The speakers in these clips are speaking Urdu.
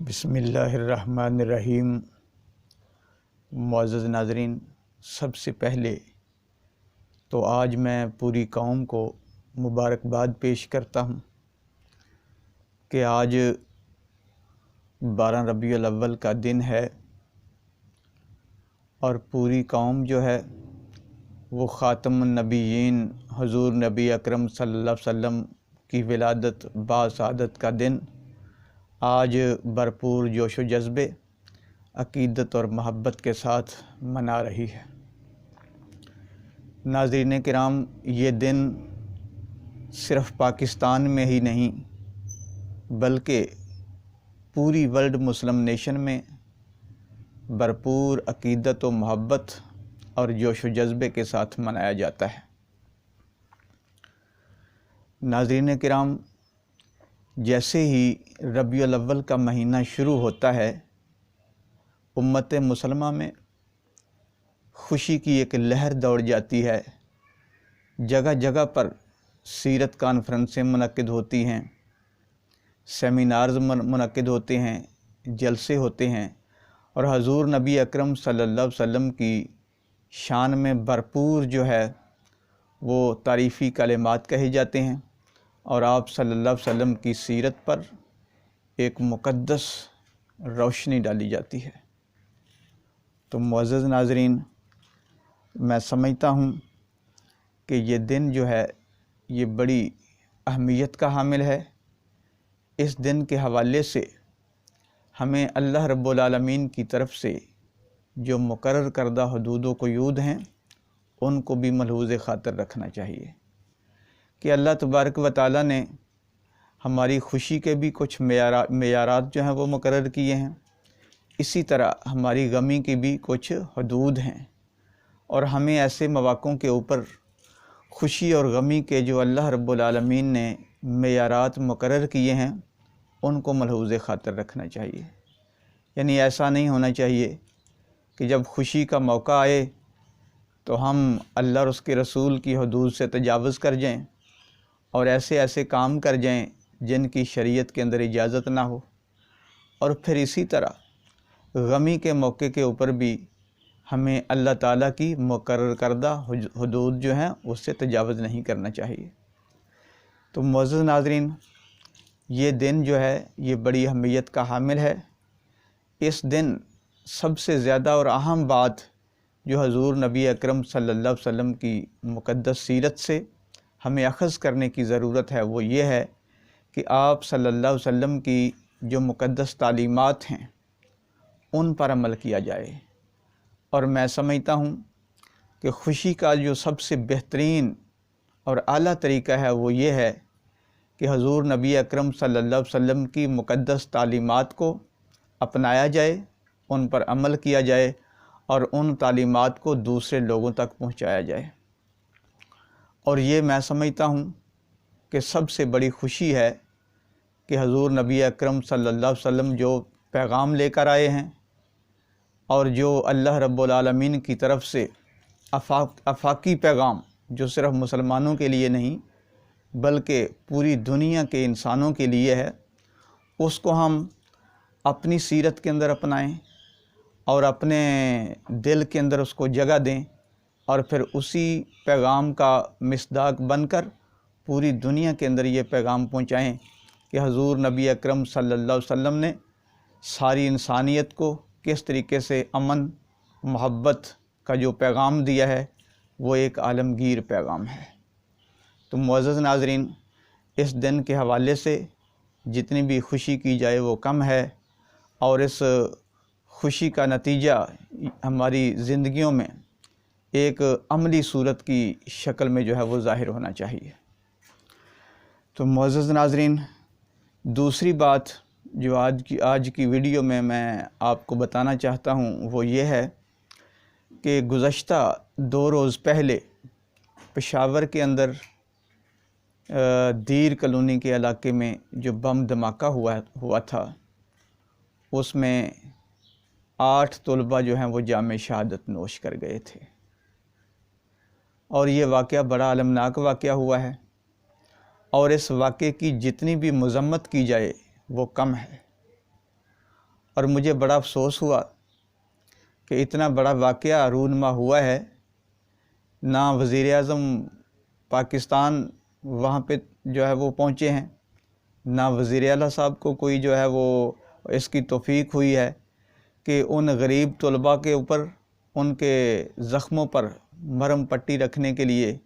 بسم اللہ الرحمن الرحیم۔ معزز ناظرین، سب سے پہلے تو آج میں پوری قوم کو مبارکباد پیش کرتا ہوں کہ آج 12 ربیع الاول کا دن ہے اور پوری قوم جو ہے وہ خاتم النبیین حضور نبی اکرم صلی اللہ علیہ وسلم کی ولادت باسعادت کا دن آج بھرپور جوش و جذبے، عقیدت اور محبت کے ساتھ منا رہی ہے۔ ناظرین کرام، یہ دن صرف پاکستان میں ہی نہیں بلکہ پوری ورلڈ مسلم نیشن میں بھرپور عقیدت و محبت اور جوش و جذبے کے ساتھ منایا جاتا ہے۔ ناظرین کرام، جیسے ہی ربیع الاول کا مہینہ شروع ہوتا ہے، امت مسلمہ میں خوشی کی ایک لہر دوڑ جاتی ہے۔ جگہ جگہ پر سیرت کانفرنسیں منعقد ہوتی ہیں، سیمینارز منعقد ہوتے ہیں، جلسے ہوتے ہیں اور حضور نبی اکرم صلی اللہ علیہ وسلم کی شان میں بھرپور جو ہے وہ تعریفی کلمات کہے جاتے ہیں اور آپ صلی اللہ علیہ وسلم کی سیرت پر ایک مقدس روشنی ڈالی جاتی ہے۔ تو معزز ناظرین، میں سمجھتا ہوں کہ یہ دن جو ہے یہ بڑی اہمیت کا حامل ہے۔ اس دن کے حوالے سے ہمیں اللہ رب العالمین کی طرف سے جو مقرر کردہ حدود و قیود ہیں ان کو بھی ملحوظ خاطر رکھنا چاہیے کہ اللہ تبارک و تعالیٰ نے ہماری خوشی کے بھی کچھ معیارات جو ہیں وہ مقرر کیے ہیں، اسی طرح ہماری غمی کی بھی کچھ حدود ہیں اور ہمیں ایسے مواقعوں کے اوپر خوشی اور غمی کے جو اللہ رب العالمین نے معیارات مقرر کیے ہیں ان کو ملحوظ خاطر رکھنا چاہیے۔ یعنی ایسا نہیں ہونا چاہیے کہ جب خوشی کا موقع آئے تو ہم اللہ اور اس کے رسول کی حدود سے تجاوز کر جائیں اور ایسے کام کر جائیں جن کی شریعت کے اندر اجازت نہ ہو، اور پھر اسی طرح غمی کے موقع کے اوپر بھی ہمیں اللہ تعالیٰ کی مقرر کردہ حدود جو ہیں اس سے تجاوز نہیں کرنا چاہیے۔ تو معزز ناظرین، یہ دن جو ہے یہ بڑی اہمیت کا حامل ہے۔ اس دن سب سے زیادہ اور اہم بات جو حضور نبی اکرم صلی اللہ علیہ وسلم کی مقدس سیرت سے ہمیں اخذ کرنے کی ضرورت ہے وہ یہ ہے کہ آپ صلی اللہ علیہ وسلم کی جو مقدس تعلیمات ہیں ان پر عمل کیا جائے۔ اور میں سمجھتا ہوں کہ خوشی کا جو سب سے بہترین اور اعلیٰ طریقہ ہے وہ یہ ہے کہ حضور نبی اکرم صلی اللہ علیہ وسلم کی مقدس تعلیمات کو اپنایا جائے، ان پر عمل کیا جائے اور ان تعلیمات کو دوسرے لوگوں تک پہنچایا جائے۔ اور یہ میں سمجھتا ہوں کہ سب سے بڑی خوشی ہے کہ حضور نبی اکرم صلی اللہ علیہ وسلم جو پیغام لے کر آئے ہیں اور جو اللہ رب العالمین کی طرف سے آفاقی پیغام جو صرف مسلمانوں کے لیے نہیں بلکہ پوری دنیا کے انسانوں کے لیے ہے، اس کو ہم اپنی سیرت کے اندر اپنائیں اور اپنے دل کے اندر اس کو جگہ دیں اور پھر اسی پیغام کا مصداق بن کر پوری دنیا کے اندر یہ پیغام پہنچائیں کہ حضور نبی اکرم صلی اللہ علیہ وسلم نے ساری انسانیت کو کس طریقے سے امن محبت کا جو پیغام دیا ہے وہ ایک عالمگیر پیغام ہے۔ تو معزز ناظرین، اس دن کے حوالے سے جتنی بھی خوشی کی جائے وہ کم ہے اور اس خوشی کا نتیجہ ہماری زندگیوں میں ایک عملی صورت کی شکل میں جو ہے وہ ظاہر ہونا چاہیے۔ تو معزز ناظرین، دوسری بات جو آج کی ویڈیو میں آپ کو بتانا چاہتا ہوں وہ یہ ہے کہ گزشتہ 2 روز پہلے پشاور کے اندر دیر کالونی کے علاقے میں جو بم دھماکہ ہوا تھا اس میں 8 طلباء جو ہیں وہ جام شہادت نوش کر گئے تھے اور یہ واقعہ بڑا المناک واقعہ ہوا ہے اور اس واقعے کی جتنی بھی مذمت کی جائے وہ کم ہے۔ اور مجھے بڑا افسوس ہوا کہ اتنا بڑا واقعہ رونما ہوا ہے، نہ وزیر اعظم پاکستان وہاں پہ جو ہے وہ پہنچے ہیں، نہ وزیر اعلیٰ صاحب کو کوئی جو ہے وہ اس کی توفیق ہوئی ہے کہ ان غریب طلباء کے اوپر ان کے زخموں پر مرہم پٹی رکھنے کے لیے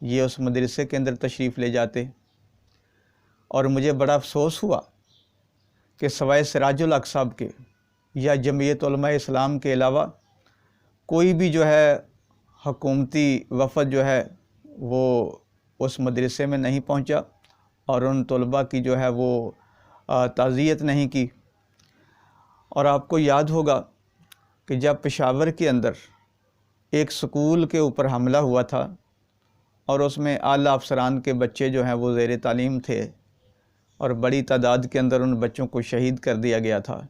یہ اس مدرسے کے اندر تشریف لے جاتے۔ اور مجھے بڑا افسوس ہوا کہ سوائے سراج الحق صاحب کے یا جمعیت علماء اسلام کے علاوہ کوئی بھی جو ہے حکومتی وفد جو ہے وہ اس مدرسے میں نہیں پہنچا اور ان طلباء کی جو ہے وہ تعزیت نہیں کی۔ اور آپ کو یاد ہوگا کہ جب پشاور کے اندر ایک سکول کے اوپر حملہ ہوا تھا اور اس میں اعلیٰ افسران کے بچے جو ہیں وہ زیر تعلیم تھے اور بڑی تعداد کے اندر ان بچوں کو شہید کر دیا گیا تھا،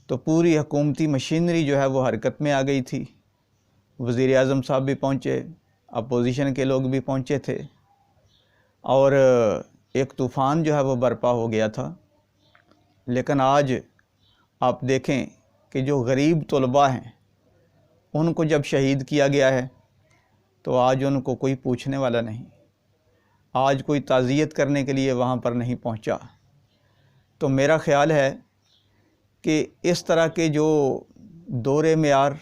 تو پوری حکومتی مشینری جو ہے وہ حرکت میں آ گئی تھی۔ وزیر اعظم صاحب بھی پہنچے، اپوزیشن کے لوگ بھی پہنچے تھے، اور ایک طوفان جو ہے وہ برپا ہو گیا تھا۔ لیکن آج آپ دیکھیں کہ جو غریب طلباء ہیں ان کو جب شہید کیا گیا ہے تو آج ان کو کوئی پوچھنے والا نہیں، آج کوئی تعزیت کرنے کے لیے وہاں پر نہیں پہنچا۔ تو میرا خیال ہے کہ اس طرح کے جو دور معیار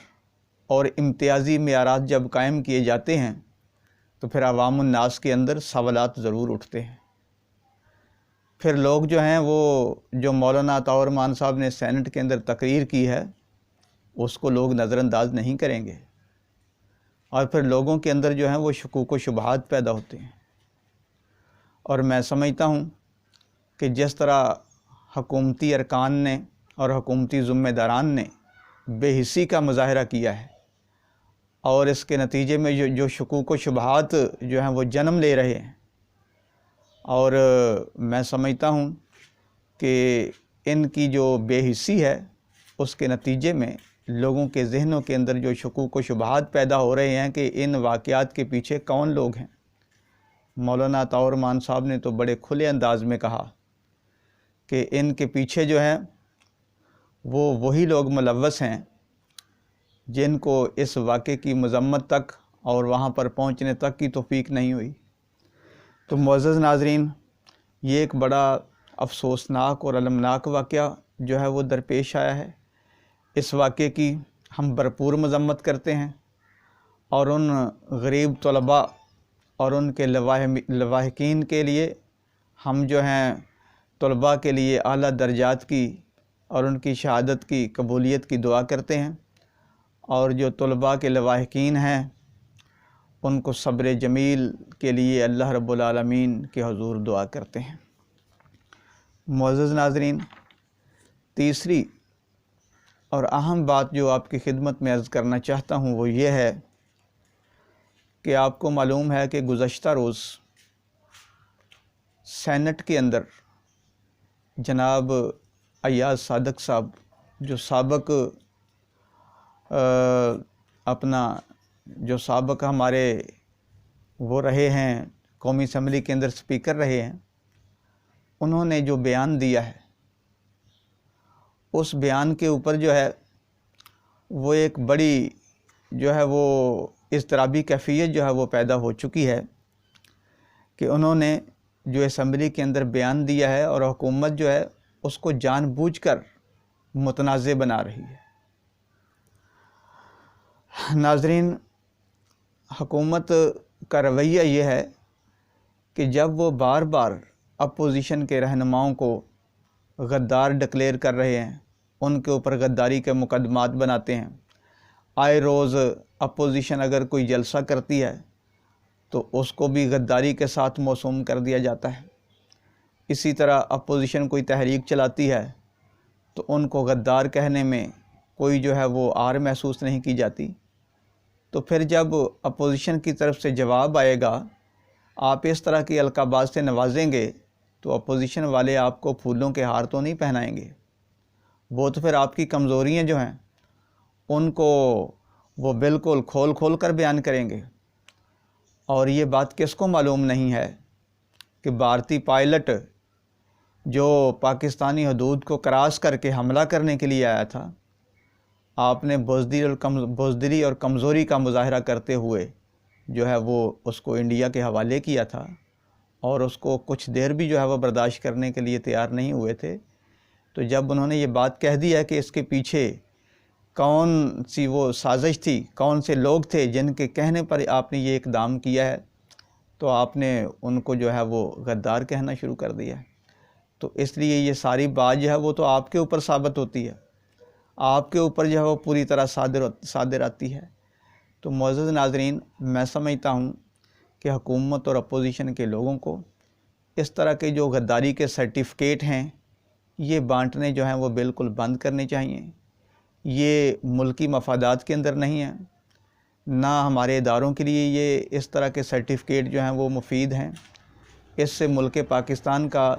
اور امتیازی معیارات جب قائم کیے جاتے ہیں تو پھر عوام الناس کے اندر سوالات ضرور اٹھتے ہیں۔ پھر لوگ جو ہیں وہ جو مولانا عطاء الرحمن صاحب نے سینٹ کے اندر تقریر کی ہے اس کو لوگ نظر انداز نہیں کریں گے، اور پھر لوگوں کے اندر جو ہیں وہ شکوک و شبہات پیدا ہوتے ہیں۔ اور میں سمجھتا ہوں کہ جس طرح حکومتی ارکان نے اور حکومتی ذمہ داران نے بے حسی کا مظاہرہ کیا ہے اور اس کے نتیجے میں جو شکوک و شبہات جو ہیں وہ جنم لے رہے ہیں، اور میں سمجھتا ہوں کہ ان کی جو بے حسی ہے اس کے نتیجے میں لوگوں کے ذہنوں کے اندر جو شکوک و شبہات پیدا ہو رہے ہیں کہ ان واقعات کے پیچھے کون لوگ ہیں۔ مولانا عطاء الرحمن صاحب نے تو بڑے کھلے انداز میں کہا کہ ان کے پیچھے جو ہیں وہ وہی لوگ ملوث ہیں جن کو اس واقعے کی مذمت تک اور وہاں پر پہنچنے تک کی توفیق نہیں ہوئی۔ تو معزز ناظرین، یہ ایک بڑا افسوسناک اور المناک واقعہ جو ہے وہ درپیش آیا ہے۔ اس واقعے کی ہم بھرپور مذمت کرتے ہیں، اور ان غریب طلباء اور ان کے لواحقین کے لیے ہم جو ہیں طلباء کے لیے اعلیٰ درجات کی اور ان کی شہادت کی قبولیت کی دعا کرتے ہیں، اور جو طلباء کے لواحقین ہیں ان کو صبر جمیل کے لیے اللہ رب العالمین کے حضور دعا کرتے ہیں۔ معزز ناظرین، تیسری اور اہم بات جو آپ کی خدمت میں عرض کرنا چاہتا ہوں وہ یہ ہے کہ آپ کو معلوم ہے کہ گزشتہ روز سینٹ کے اندر جناب ایاز صادق صاحب جو سابق ہمارے وہ رہے ہیں، قومی اسمبلی کے اندر سپیکر رہے ہیں، انہوں نے جو بیان دیا ہے اس بیان کے اوپر جو ہے وہ ایک بڑی جو ہے وہ اضطرابی کیفیت جو ہے وہ پیدا ہو چکی ہے کہ انہوں نے جو اسمبلی کے اندر بیان دیا ہے اور حکومت جو ہے اس کو جان بوجھ کر متنازع بنا رہی ہے۔ ناظرین، حکومت کا رویہ یہ ہے کہ جب وہ بار بار اپوزیشن کے رہنماؤں کو غدار ڈکلیئر کر رہے ہیں، ان کے اوپر غداری کے مقدمات بناتے ہیں، آئے روز اپوزیشن اگر کوئی جلسہ کرتی ہے تو اس کو بھی غداری کے ساتھ موسوم کر دیا جاتا ہے، اسی طرح اپوزیشن کوئی تحریک چلاتی ہے تو ان کو غدار کہنے میں کوئی جو ہے وہ آر محسوس نہیں کی جاتی۔ تو پھر جب اپوزیشن کی طرف سے جواب آئے گا، آپ اس طرح کی القابات سے نوازیں گے تو اپوزیشن والے آپ کو پھولوں کے ہار تو نہیں پہنائیں گے، وہ تو پھر آپ کی کمزوریاں جو ہیں ان کو وہ بالکل کھول کھول کر بیان کریں گے۔ اور یہ بات کس کو معلوم نہیں ہے کہ بھارتی پائلٹ جو پاکستانی حدود کو کراس کر کے حملہ کرنے کے لیے آیا تھا، آپ نے بزدلی اور کمزوری کا مظاہرہ کرتے ہوئے جو ہے وہ اس کو انڈیا کے حوالے کیا تھا، اور اس کو کچھ دیر بھی جو ہے وہ برداشت کرنے کے لیے تیار نہیں ہوئے تھے۔ تو جب انہوں نے یہ بات کہہ دی ہے کہ اس کے پیچھے کون سی وہ سازش تھی، کون سے لوگ تھے جن کے کہنے پر آپ نے یہ اقدام کیا ہے، تو آپ نے ان کو جو ہے وہ غدار کہنا شروع کر دیا ہے۔ تو اس لیے یہ ساری بات جو ہے وہ تو آپ کے اوپر ثابت ہوتی ہے، آپ کے اوپر جو ہے وہ پوری طرح صادر آتی ہے۔ تو معزز ناظرین، میں سمجھتا ہوں کہ حکومت اور اپوزیشن کے لوگوں کو اس طرح کے جو غداری کے سرٹیفکیٹ ہیں یہ بانٹنے جو ہیں وہ بالکل بند کرنے چاہیے۔ یہ ملکی مفادات کے اندر نہیں ہیں، نہ ہمارے اداروں کے لیے یہ اس طرح کے سرٹیفکیٹ جو ہیں وہ مفید ہیں۔ اس سے ملک پاکستان کا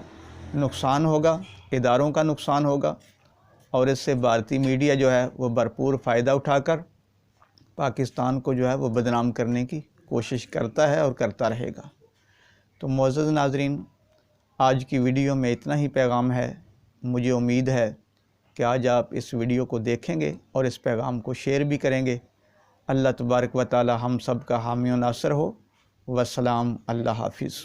نقصان ہوگا، اداروں کا نقصان ہوگا، اور اس سے بھارتی میڈیا جو ہے وہ بھرپور فائدہ اٹھا کر پاکستان کو جو ہے وہ بدنام کرنے کی کوشش کرتا ہے اور کرتا رہے گا۔ تو معزز ناظرین، آج کی ویڈیو میں اتنا ہی پیغام ہے۔ مجھے امید ہے کہ آج آپ اس ویڈیو کو دیکھیں گے اور اس پیغام کو شیئر بھی کریں گے۔ اللہ تبارک و تعالی ہم سب کا حامی و ناصر ہو۔ والسلام، اللہ حافظ۔